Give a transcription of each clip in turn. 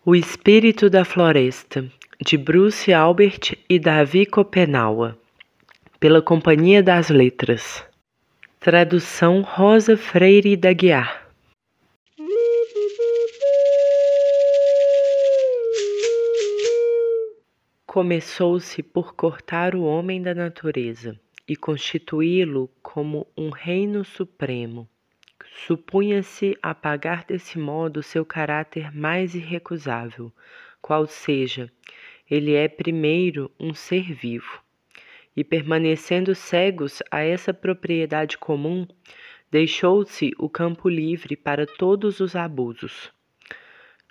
O Espírito da Floresta, de Bruce Albert e Davi Copenaua, pela Companhia das Letras. Tradução Rosa Freire da Guiar. Começou-se por cortar o homem da natureza e constituí-lo como um reino supremo. Supunha-se apagar desse modo seu caráter mais irrecusável, qual seja, ele é primeiro um ser vivo. E permanecendo cegos a essa propriedade comum, deixou-se o campo livre para todos os abusos.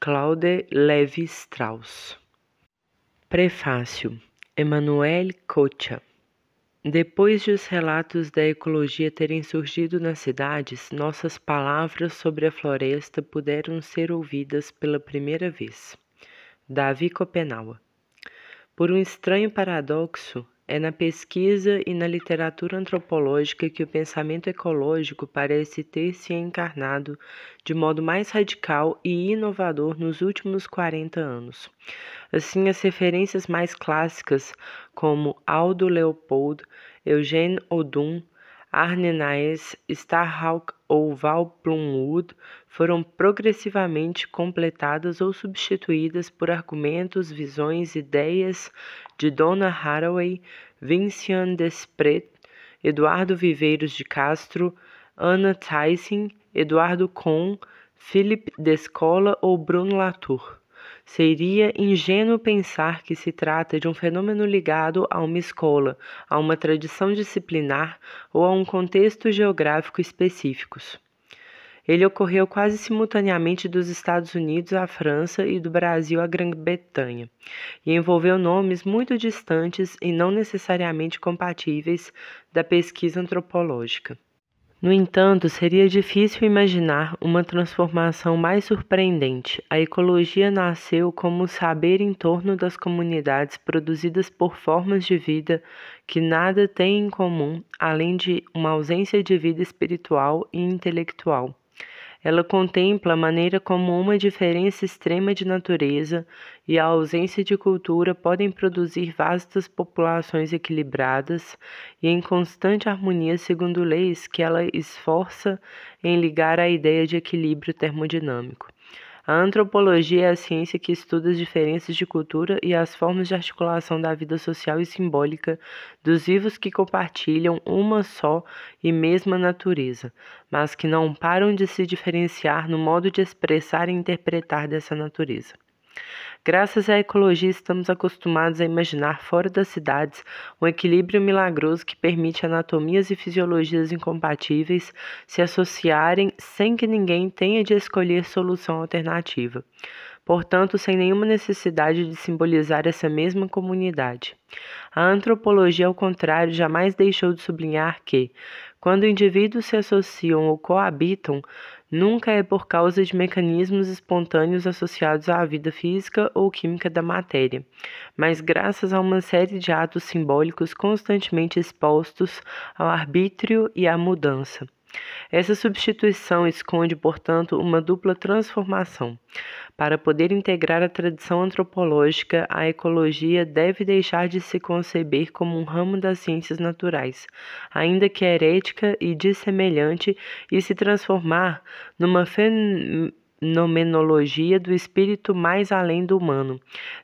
Claude Lévi-Strauss. Prefácio. Emmanuel Kocha. Depois de os relatos da ecologia terem surgido nas cidades, nossas palavras sobre a floresta puderam ser ouvidas pela primeira vez. Davi Copenaua. Por um estranho paradoxo, é na pesquisa e na literatura antropológica que o pensamento ecológico parece ter se encarnado de modo mais radical e inovador nos últimos 40 anos. Assim, as referências mais clássicas, como Aldo Leopold, Eugene Odum, Arne Naess, Starhawk ou Val Plumwood, foram progressivamente completadas ou substituídas por argumentos, visões, ideias de Donna Haraway, Vinciane Desprez, Eduardo Viveiros de Castro, Anna Thyssen, Eduardo Kohn, Philippe Descola ou Bruno Latour. Seria ingênuo pensar que se trata de um fenômeno ligado a uma escola, a uma tradição disciplinar ou a um contexto geográfico específicos. Ele ocorreu quase simultaneamente dos Estados Unidos à França e do Brasil à Grã-Bretanha, e envolveu nomes muito distantes e não necessariamente compatíveis da pesquisa antropológica. No entanto, seria difícil imaginar uma transformação mais surpreendente. A ecologia nasceu como saber em torno das comunidades produzidas por formas de vida que nada têm em comum, além de uma ausência de vida espiritual e intelectual. Ela contempla a maneira como uma diferença extrema de natureza e a ausência de cultura podem produzir vastas populações equilibradas e em constante harmonia segundo leis que ela esforça em ligar à ideia de equilíbrio termodinâmico. A antropologia é a ciência que estuda as diferenças de cultura e as formas de articulação da vida social e simbólica dos vivos que compartilham uma só e mesma natureza, mas que não param de se diferenciar no modo de expressar e interpretar dessa natureza. Graças à ecologia, estamos acostumados a imaginar fora das cidades um equilíbrio milagroso que permite anatomias e fisiologias incompatíveis se associarem sem que ninguém tenha de escolher solução alternativa. Portanto, sem nenhuma necessidade de simbolizar essa mesma comunidade. A antropologia, ao contrário, jamais deixou de sublinhar que, quando indivíduos se associam ou coabitam, nunca é por causa de mecanismos espontâneos associados à vida física ou química da matéria, mas graças a uma série de atos simbólicos constantemente expostos ao arbítrio e à mudança. Essa substituição esconde, portanto, uma dupla transformação. Para poder integrar a tradição antropológica, a ecologia deve deixar de se conceber como um ramo das ciências naturais, ainda que herética e dissemelhante, e se transformar numa fenomenologia do espírito mais além do humano.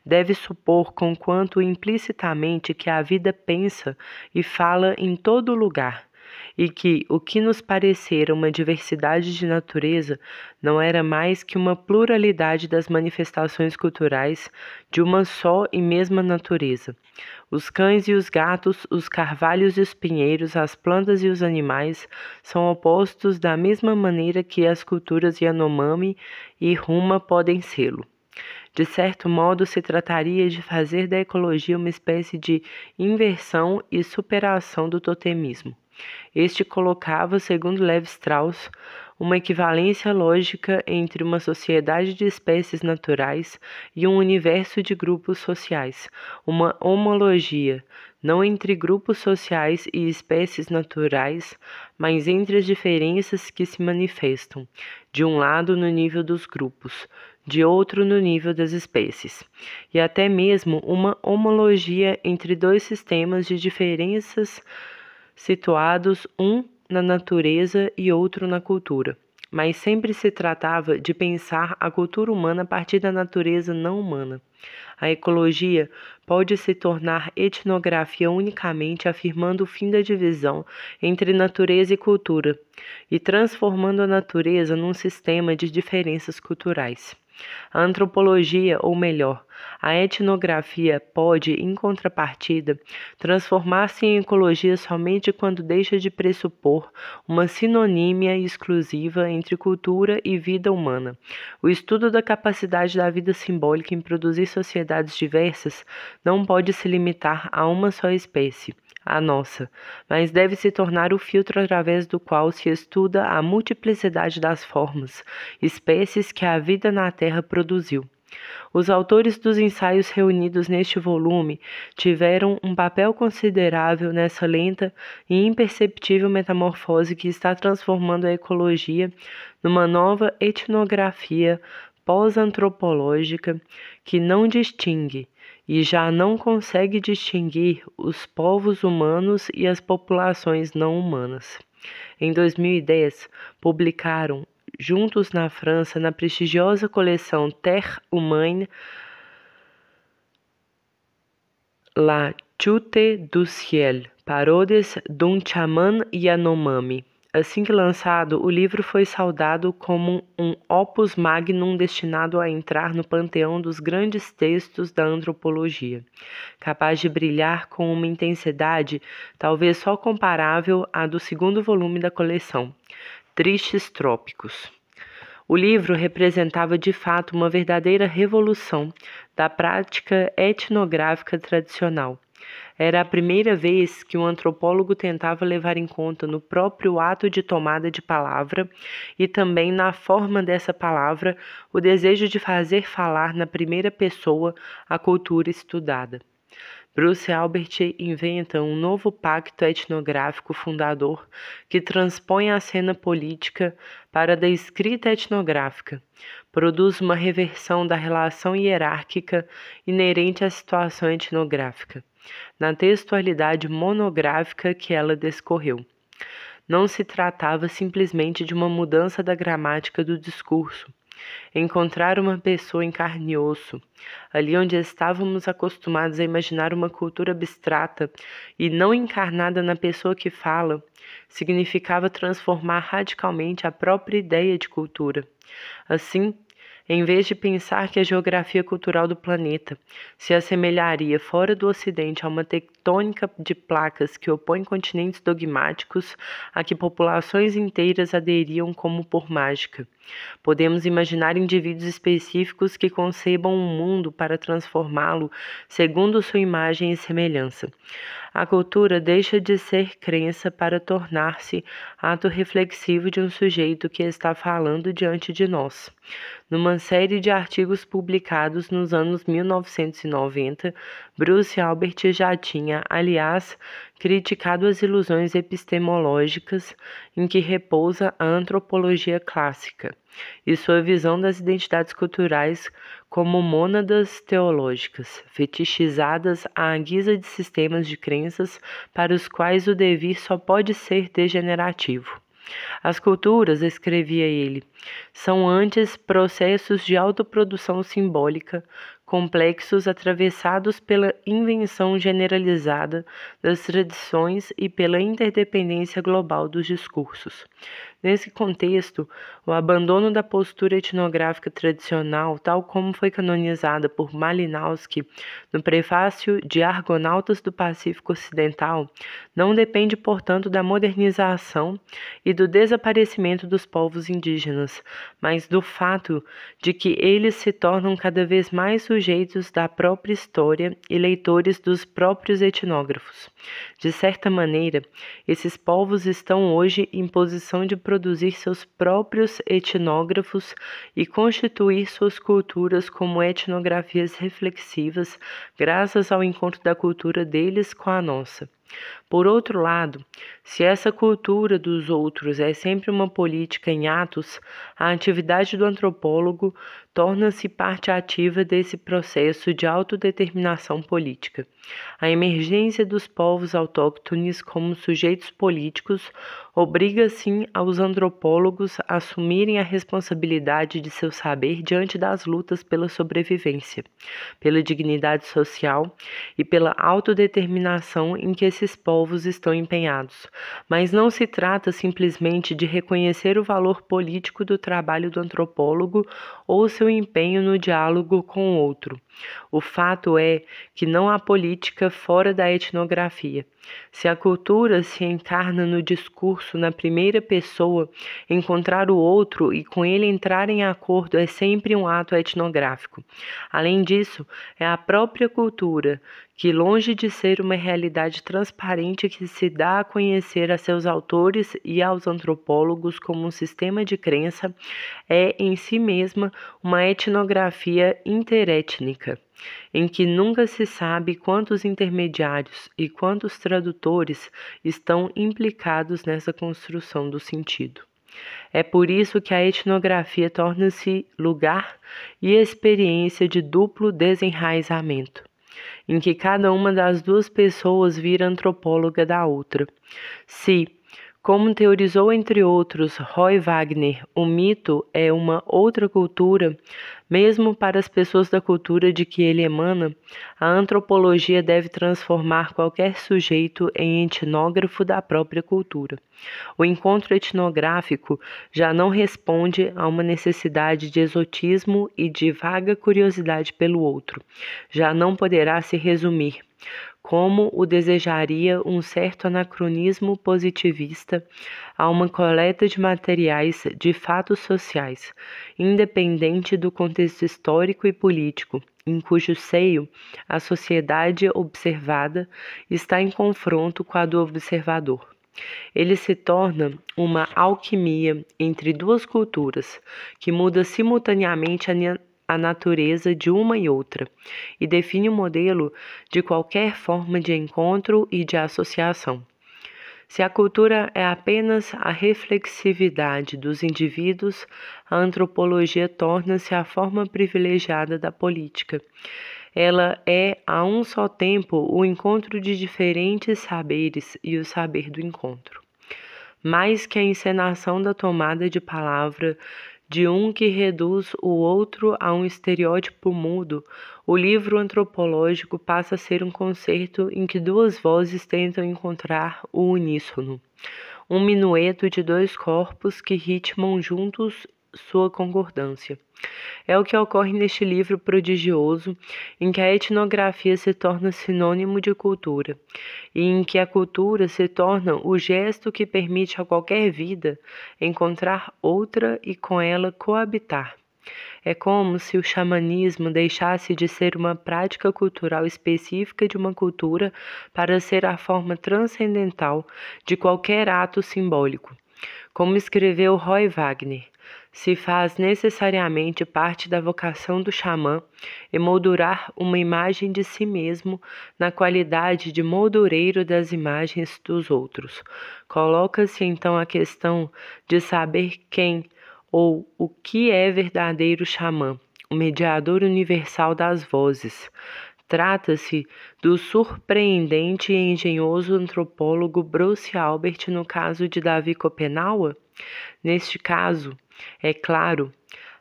Deve supor, conquanto implicitamente, que a vida pensa e fala em todo lugar, e que o que nos parecera uma diversidade de natureza não era mais que uma pluralidade das manifestações culturais de uma só e mesma natureza. Os cães e os gatos, os carvalhos e os pinheiros, as plantas e os animais são opostos da mesma maneira que as culturas Yanomami e Ruma podem sê-lo. De certo modo, se trataria de fazer da ecologia uma espécie de inversão e superação do totemismo. Este colocava, segundo Lévi-Strauss, uma equivalência lógica entre uma sociedade de espécies naturais e um universo de grupos sociais, uma homologia, não entre grupos sociais e espécies naturais, mas entre as diferenças que se manifestam, de um lado no nível dos grupos, de outro no nível das espécies, e até mesmo uma homologia entre dois sistemas de diferenças situados um na natureza e outro na cultura. Mas sempre se tratava de pensar a cultura humana a partir da natureza não humana. A ecologia pode se tornar etnografia unicamente afirmando o fim da divisão entre natureza e cultura e transformando a natureza num sistema de diferenças culturais. A antropologia, ou melhor, a etnografia pode, em contrapartida, transformar-se em ecologia somente quando deixa de pressupor uma sinonímia exclusiva entre cultura e vida humana. O estudo da capacidade da vida simbólica em produzir sociedades diversas não pode se limitar a uma só espécie, a nossa, mas deve se tornar o filtro através do qual se estuda a multiplicidade das formas, espécies que a vida na Terra produziu. Os autores dos ensaios reunidos neste volume tiveram um papel considerável nessa lenta e imperceptível metamorfose que está transformando a ecologia numa nova etnografia pós-antropológica que não distingue e já não consegue distinguir os povos humanos e as populações não humanas. Em 2010, publicaram juntos na França, na prestigiosa coleção Terre Humaine, La Chute du Ciel, Paródias d'un Chaman Yanomami. Assim que lançado, o livro foi saudado como um opus magnum destinado a entrar no panteão dos grandes textos da antropologia, capaz de brilhar com uma intensidade talvez só comparável à do segundo volume da coleção, Tristes Trópicos. O livro representava de fato uma verdadeira revolução da prática etnográfica tradicional. Era a primeira vez que um antropólogo tentava levar em conta no próprio ato de tomada de palavra e também na forma dessa palavra o desejo de fazer falar na primeira pessoa a cultura estudada. Bruce Albert inventa um novo pacto etnográfico fundador que transpõe a cena política para a da escrita etnográfica, produz uma reversão da relação hierárquica inerente à situação etnográfica, na textualidade monográfica que ela descorreu. Não se tratava simplesmente de uma mudança da gramática do discurso. Encontrar uma pessoa em carne e osso, ali onde estávamos acostumados a imaginar uma cultura abstrata e não encarnada na pessoa que fala, significava transformar radicalmente a própria ideia de cultura. Assim, em vez de pensar que a geografia cultural do planeta se assemelharia fora do Ocidente a uma tectônica de placas que opõe continentes dogmáticos a que populações inteiras aderiam como por mágica, podemos imaginar indivíduos específicos que concebam um mundo para transformá-lo segundo sua imagem e semelhança. A cultura deixa de ser crença para tornar-se ato reflexivo de um sujeito que está falando diante de nós. Numa série de artigos publicados nos anos 1990, Bruce Albert já tinha, aliás, criticado as ilusões epistemológicas em que repousa a antropologia clássica e sua visão das identidades culturais como mônadas teológicas, fetichizadas à guisa de sistemas de crenças para os quais o devir só pode ser degenerativo. As culturas, escrevia ele, são antes processos de autoprodução simbólica, complexos atravessados pela invenção generalizada das tradições e pela interdependência global dos discursos. Nesse contexto, o abandono da postura etnográfica tradicional, tal como foi canonizada por Malinowski no prefácio de Argonautas do Pacífico Ocidental, não depende, portanto, da modernização e do desaparecimento dos povos indígenas, mas do fato de que eles se tornam cada vez mais sujeitos da própria história e leitores dos próprios etnógrafos. De certa maneira, esses povos estão hoje em posição de produzir seus próprios etnógrafos e constituir suas culturas como etnografias reflexivas, graças ao encontro da cultura deles com a nossa. Por outro lado, se essa cultura dos outros é sempre uma política em atos, a atividade do antropólogo torna-se parte ativa desse processo de autodeterminação política. A emergência dos povos autóctones como sujeitos políticos obriga, sim, aos antropólogos a assumirem a responsabilidade de seu saber diante das lutas pela sobrevivência, pela dignidade social e pela autodeterminação em que esses povos estão empenhados. Mas não se trata simplesmente de reconhecer o valor político do trabalho do antropólogo ou seu empenho no diálogo com o outro. O fato é que não há política fora da etnografia. Se a cultura se encarna no discurso na primeira pessoa, encontrar o outro e com ele entrar em acordo é sempre um ato etnográfico. Além disso, é a própria cultura que, longe de ser uma realidade transparente que se dá a conhecer a seus autores e aos antropólogos como um sistema de crença, é em si mesma uma etnografia interétnica, em que nunca se sabe quantos intermediários e quantos tradutores estão implicados nessa construção do sentido. É por isso que a etnografia torna-se lugar e experiência de duplo desenraizamento, em que cada uma das duas pessoas vira antropóloga da outra. Se, como teorizou entre outros Roy Wagner, o mito é uma outra cultura, mesmo para as pessoas da cultura de que ele emana, a antropologia deve transformar qualquer sujeito em etnógrafo da própria cultura. O encontro etnográfico já não responde a uma necessidade de exotismo e de vaga curiosidade pelo outro. Já não poderá se resumir, como o desejaria um certo anacronismo positivista, a uma coleta de materiais de fatos sociais, independente do contexto histórico e político, em cujo seio a sociedade observada está em confronto com a do observador. Ele se torna uma alquimia entre duas culturas, que muda simultaneamente a natureza de uma e outra, e define o modelo de qualquer forma de encontro e de associação. Se a cultura é apenas a reflexividade dos indivíduos, a antropologia torna-se a forma privilegiada da política. Ela é, a um só tempo, o encontro de diferentes saberes e o saber do encontro. Mais que a encenação da tomada de palavra de um que reduz o outro a um estereótipo mudo, o livro antropológico passa a ser um concerto em que duas vozes tentam encontrar o uníssono, um minueto de dois corpos que ritmam juntos sua concordância. É o que ocorre neste livro prodigioso, em que a etnografia se torna sinônimo de cultura, e em que a cultura se torna o gesto que permite a qualquer vida encontrar outra e com ela coabitar. É como se o xamanismo deixasse de ser uma prática cultural específica de uma cultura para ser a forma transcendental de qualquer ato simbólico. Como escreveu Roy Wagner, se faz necessariamente parte da vocação do xamã emoldurar uma imagem de si mesmo na qualidade de moldureiro das imagens dos outros. Coloca-se então a questão de saber quem ou o que é verdadeiro xamã, o mediador universal das vozes. Trata-se do surpreendente e engenhoso antropólogo Bruce Albert no caso de Davi Copenaua? Neste caso, é claro,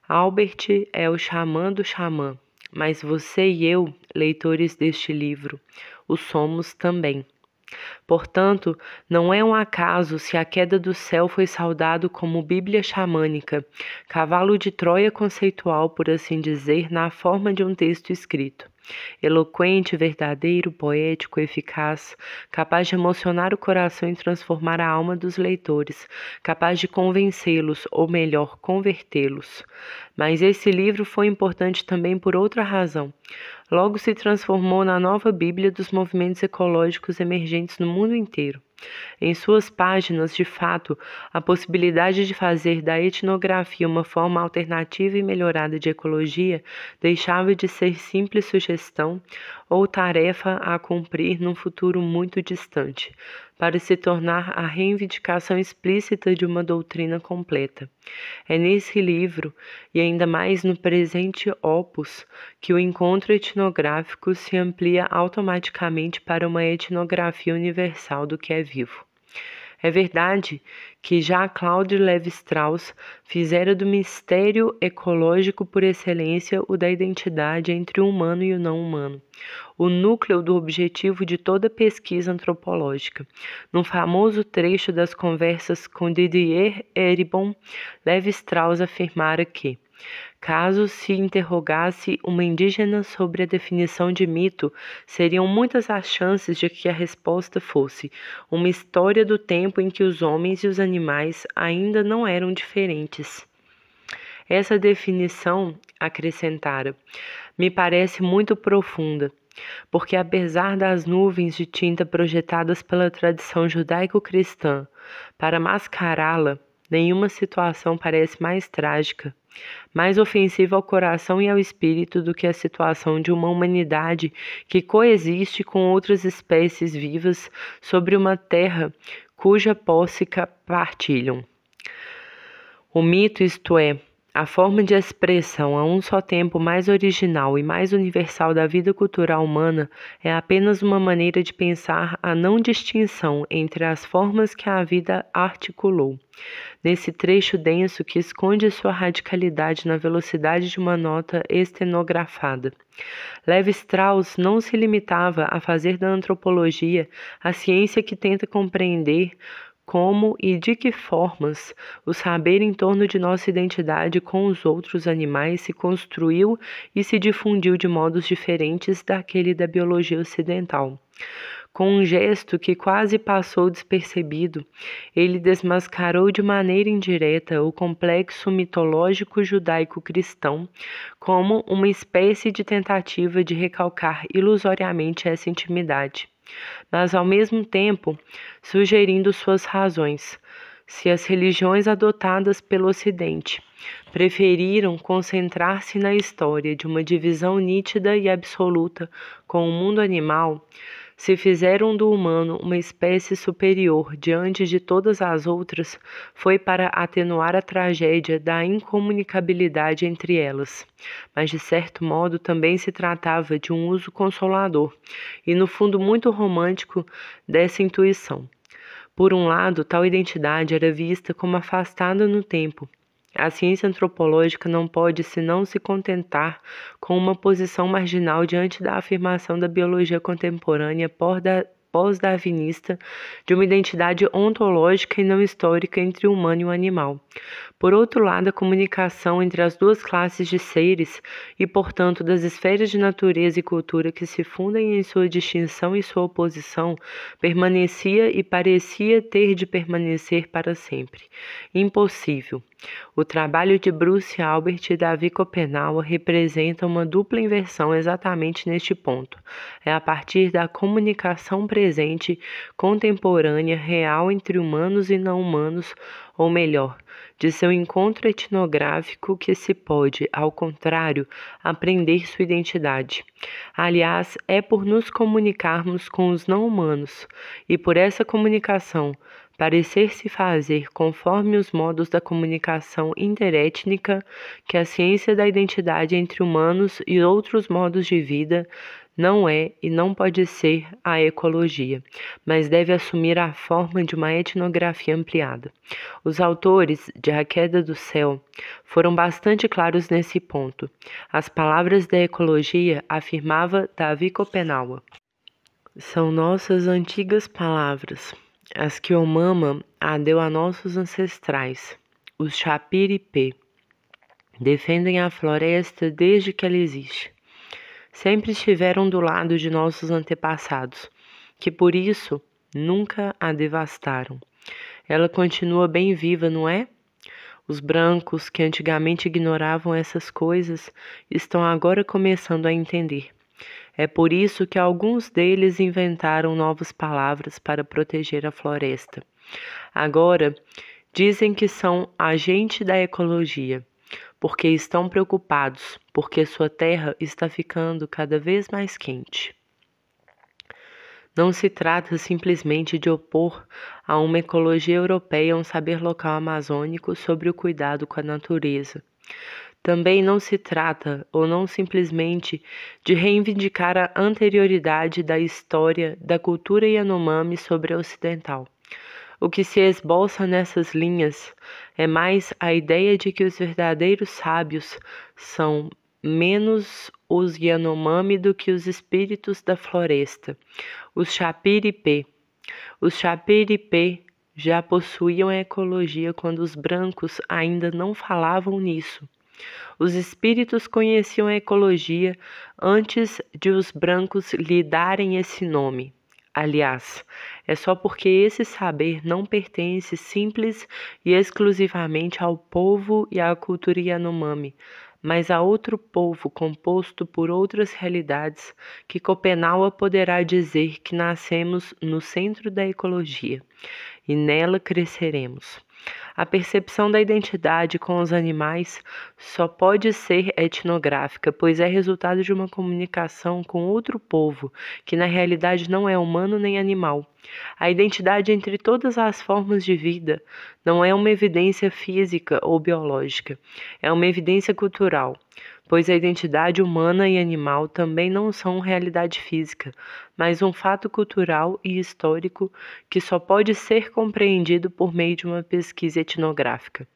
Albert é o xamã do xamã, mas você e eu, leitores deste livro, o somos também. Portanto, não é um acaso se a queda do céu foi saudado como Bíblia xamânica, cavalo de Troia conceitual, por assim dizer, na forma de um texto escrito. Eloquente, verdadeiro, poético, eficaz, capaz de emocionar o coração e transformar a alma dos leitores, capaz de convencê-los, ou melhor, convertê-los. Mas esse livro foi importante também por outra razão. Logo se transformou na nova Bíblia dos movimentos ecológicos emergentes no mundo inteiro. Em suas páginas, de fato, a possibilidade de fazer da etnografia uma forma alternativa e melhorada de ecologia deixava de ser simples sugestão ou tarefa a cumprir num futuro muito distante, para se tornar a reivindicação explícita de uma doutrina completa. É nesse livro, e ainda mais no presente opus, que o encontro etnográfico se amplia automaticamente para uma etnografia universal do que é vivo. É verdade que já Claude Lévi-Strauss fizera do mistério ecológico por excelência o da identidade entre o humano e o não humano, o núcleo do objetivo de toda pesquisa antropológica. No famoso trecho das conversas com Didier Eribon, Lévi-Strauss afirmara que, caso se interrogasse uma indígena sobre a definição de mito, seriam muitas as chances de que a resposta fosse uma história do tempo em que os homens e os animais ainda não eram diferentes. Essa definição, acrescentara, me parece muito profunda, porque apesar das nuvens de tinta projetadas pela tradição judaico-cristã para mascará-la, nenhuma situação parece mais trágica, mais ofensiva ao coração e ao espírito do que a situação de uma humanidade que coexiste com outras espécies vivas sobre uma terra cuja posse partilham. O mito, isto é, a forma de expressão a um só tempo mais original e mais universal da vida cultural humana, é apenas uma maneira de pensar a não distinção entre as formas que a vida articulou. Nesse trecho denso que esconde sua radicalidade na velocidade de uma nota estenografada. Lévi-Strauss não se limitava a fazer da antropologia a ciência que tenta compreender como e de que formas o saber em torno de nossa identidade com os outros animais se construiu e se difundiu de modos diferentes daquele da biologia ocidental. Com um gesto que quase passou despercebido, ele desmascarou de maneira indireta o complexo mitológico judaico-cristão como uma espécie de tentativa de recalcar ilusoriamente essa intimidade, mas ao mesmo tempo sugerindo suas razões. Se as religiões adotadas pelo Ocidente preferiram concentrar-se na história de uma divisão nítida e absoluta com o mundo animal, se fizeram do humano uma espécie superior diante de todas as outras, foi para atenuar a tragédia da incomunicabilidade entre elas. Mas, de certo modo, também se tratava de um uso consolador, e no fundo muito romântico, dessa intuição. Por um lado, tal identidade era vista como afastada no tempo. A ciência antropológica não pode senão se contentar com uma posição marginal diante da afirmação da biologia contemporânea pós-darwinista de uma identidade ontológica e não histórica entre o humano e o animal. Por outro lado, a comunicação entre as duas classes de seres e, portanto, das esferas de natureza e cultura que se fundem em sua distinção e sua oposição, permanecia e parecia ter de permanecer para sempre. Impossível. O trabalho de Bruce Albert e Davi Copenaua representa uma dupla inversão exatamente neste ponto. É a partir da comunicação presente, contemporânea, real entre humanos e não humanos, ou melhor, de seu encontro etnográfico que se pode, ao contrário, aprender sua identidade. Aliás, é por nos comunicarmos com os não-humanos e por essa comunicação parecer-se fazer conforme os modos da comunicação interétnica que a ciência da identidade entre humanos e outros modos de vida não é e não pode ser a ecologia, mas deve assumir a forma de uma etnografia ampliada. Os autores de A Queda do Céu foram bastante claros nesse ponto. As palavras da ecologia, afirmava Davi Copenaua, são nossas antigas palavras, as que Omama deu a nossos ancestrais, os Chapiripê. Defendem a floresta desde que ela existe. Sempre estiveram do lado de nossos antepassados, que por isso nunca a devastaram. Ela continua bem viva, não é? Os brancos, que antigamente ignoravam essas coisas, estão agora começando a entender. É por isso que alguns deles inventaram novas palavras para proteger a floresta. Agora, dizem que são agentes da ecologia, porque estão preocupados, porque sua terra está ficando cada vez mais quente. Não se trata simplesmente de opor a uma ecologia europeia um saber local amazônico sobre o cuidado com a natureza. Também não se trata, ou não simplesmente, de reivindicar a anterioridade da história da cultura Yanomami sobre a ocidental. O que se esboça nessas linhas é mais a ideia de que os verdadeiros sábios são menos os Yanomami do que os espíritos da floresta, os Chapiripê. Os Chapiripê já possuíam a ecologia quando os brancos ainda não falavam nisso. Os espíritos conheciam a ecologia antes de os brancos lhe darem esse nome. Aliás, é só porque esse saber não pertence simples e exclusivamente ao povo e à cultura Yanomami, mas a outro povo composto por outras realidades, que Copenhague poderá dizer que nascemos no centro da ecologia e nela cresceremos. A percepção da identidade com os animais só pode ser etnográfica, pois é resultado de uma comunicação com outro povo, que na realidade não é humano nem animal. A identidade entre todas as formas de vida não é uma evidência física ou biológica, é uma evidência cultural, pois a identidade humana e animal também não são realidade física, mas um fato cultural e histórico que só pode ser compreendido por meio de uma pesquisa etnográfica.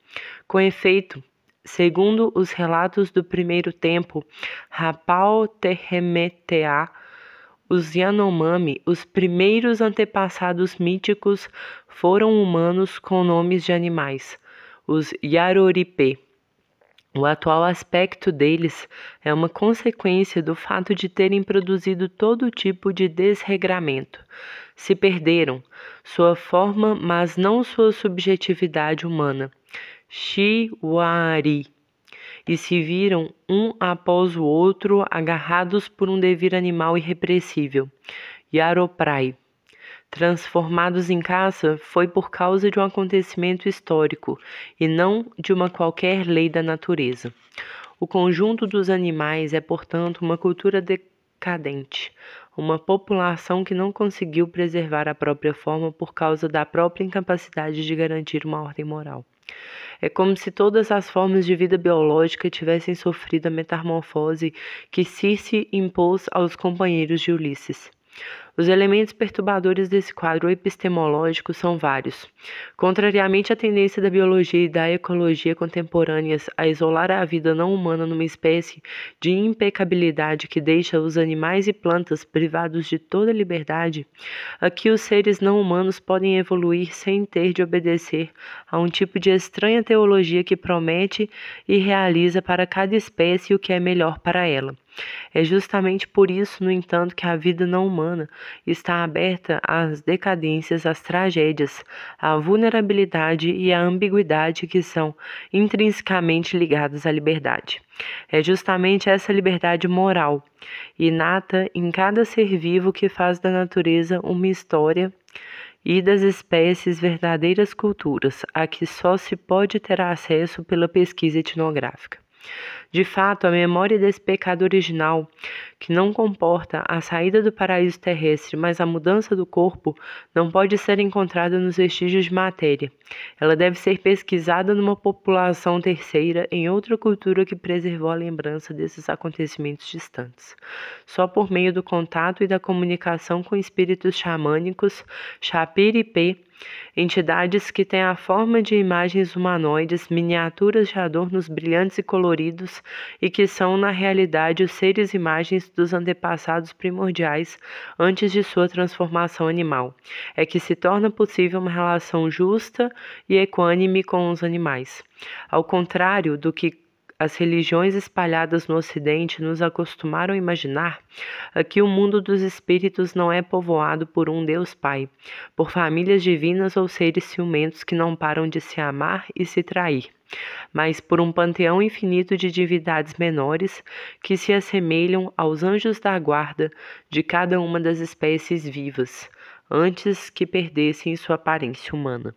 Com efeito, segundo os relatos do primeiro tempo, Rapau Terremeteá, os Yanomami, os primeiros antepassados míticos, foram humanos com nomes de animais, os Yaroripê. O atual aspecto deles é uma consequência do fato de terem produzido todo tipo de desregramento. Se perderam sua forma, mas não sua subjetividade humana, Shiwari, e se viram um após o outro agarrados por um devir animal irrepressível, Yaroprai. Transformados em caça foi por causa de um acontecimento histórico e não de uma qualquer lei da natureza. O conjunto dos animais é, portanto, uma cultura decadente, uma população que não conseguiu preservar a própria forma por causa da própria incapacidade de garantir uma ordem moral. É como se todas as formas de vida biológica tivessem sofrido a metamorfose que Circe impôs aos companheiros de Ulisses. Os elementos perturbadores desse quadro epistemológico são vários. Contrariamente à tendência da biologia e da ecologia contemporâneas a isolar a vida não humana numa espécie de impecabilidade que deixa os animais e plantas privados de toda liberdade, aqui os seres não humanos podem evoluir sem ter de obedecer a um tipo de estranha teologia que promete e realiza para cada espécie o que é melhor para ela. É justamente por isso, no entanto, que a vida não humana está aberta às decadências, às tragédias, à vulnerabilidade e à ambiguidade que são intrinsecamente ligadas à liberdade. É justamente essa liberdade moral, inata em cada ser vivo, que faz da natureza uma história e das espécies verdadeiras culturas, a que só se pode ter acesso pela pesquisa etnográfica. De fato, a memória desse pecado original, que não comporta a saída do paraíso terrestre, mas a mudança do corpo, não pode ser encontrada nos vestígios de matéria. Ela deve ser pesquisada numa população terceira, em outra cultura que preservou a lembrança desses acontecimentos distantes. Só por meio do contato e da comunicação com espíritos xamânicos, Chapiripê, entidades que têm a forma de imagens humanoides, miniaturas de adornos brilhantes e coloridos, e que são, na realidade, os seres imagens dos antepassados primordiais antes de sua transformação animal, é que se torna possível uma relação justa e equânime com os animais. Ao contrário do que as religiões espalhadas no Ocidente nos acostumaram a imaginar que o mundo dos espíritos não é povoado por um Deus Pai, por famílias divinas ou seres ciumentos que não param de se amar e se trair, mas por um panteão infinito de divindades menores que se assemelham aos anjos da guarda de cada uma das espécies vivas, antes que perdessem sua aparência humana.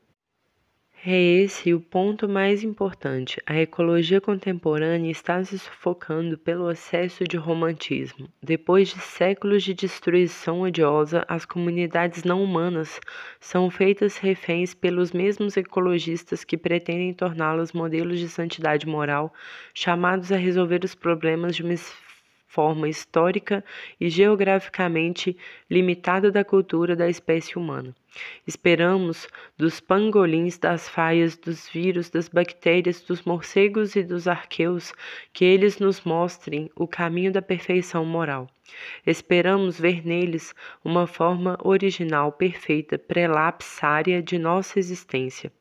É esse o ponto mais importante. A ecologia contemporânea está se sufocando pelo excesso de romantismo. Depois de séculos de destruição odiosa, as comunidades não humanas são feitas reféns pelos mesmos ecologistas que pretendem torná-las modelos de santidade moral, chamados a resolver os problemas de uma forma histórica e geograficamente limitada da cultura da espécie humana. Esperamos dos pangolins, das faias, dos vírus, das bactérias, dos morcegos e dos arqueus que eles nos mostrem o caminho da perfeição moral. Esperamos ver neles uma forma original, perfeita, prelapsária de nossa existência.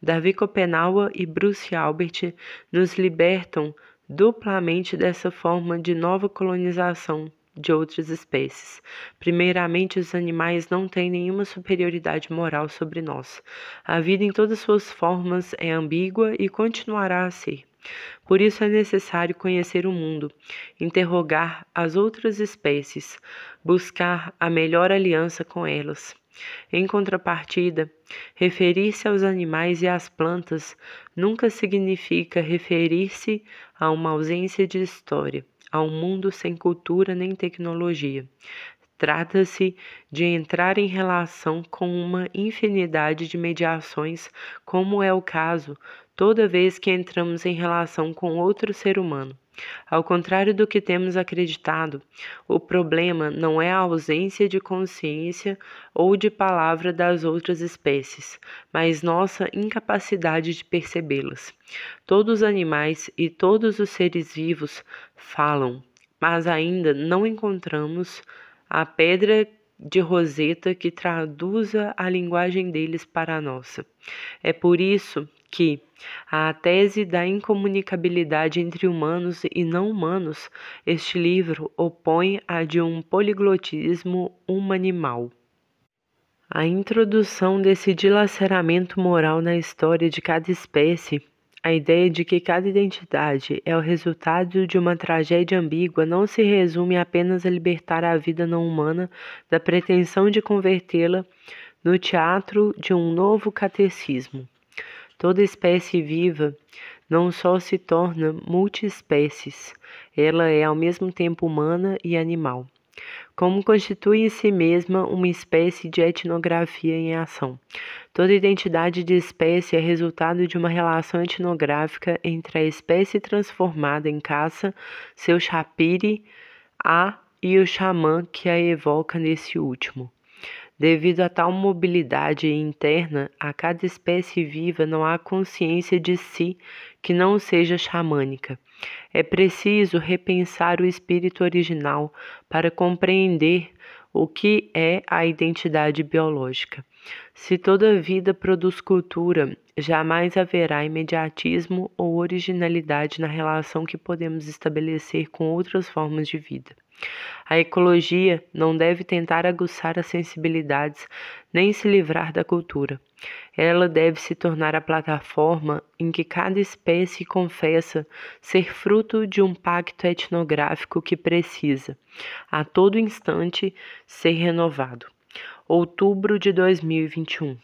Davi Copenaua e Bruce Albert nos libertam duplamente dessa forma de nova colonização de outras espécies. Primeiramente, os animais não têm nenhuma superioridade moral sobre nós. A vida em todas suas formas é ambígua e continuará a ser. Por isso é necessário conhecer o mundo, interrogar as outras espécies, buscar a melhor aliança com elas. Em contrapartida, referir-se aos animais e às plantas nunca significa referir-se a uma ausência de história, a um mundo sem cultura nem tecnologia. Trata-se de entrar em relação com uma infinidade de mediações, como é o caso toda vez que entramos em relação com outro ser humano. Ao contrário do que temos acreditado, o problema não é a ausência de consciência ou de palavra das outras espécies, mas nossa incapacidade de percebê-las. Todos os animais e todos os seres vivos falam, mas ainda não encontramos a pedra de Roseta que traduza a linguagem deles para a nossa. É por isso que a tese da incomunicabilidade entre humanos e não humanos, este livro opõe a de um poliglotismo humanimal. A introdução desse dilaceramento moral na história de cada espécie, a ideia de que cada identidade é o resultado de uma tragédia ambígua, não se resume apenas a libertar a vida não humana da pretensão de convertê-la no teatro de um novo catecismo. Toda espécie viva não só se torna multiespécies, ela é ao mesmo tempo humana e animal. Como constitui em si mesma uma espécie de etnografia em ação. Toda identidade de espécie é resultado de uma relação etnográfica entre a espécie transformada em caça, seu chapire, e o xamã que a evoca nesse último. Devido a tal mobilidade interna, a cada espécie viva não há consciência de si que não seja xamânica. É preciso repensar o espírito original para compreender o que é a identidade biológica. Se toda vida produz cultura, jamais haverá imediatismo ou originalidade na relação que podemos estabelecer com outras formas de vida. A ecologia não deve tentar aguçar as sensibilidades nem se livrar da cultura. Ela deve se tornar a plataforma em que cada espécie confessa ser fruto de um pacto etnográfico que precisa, a todo instante, ser renovado. Outubro de 2021.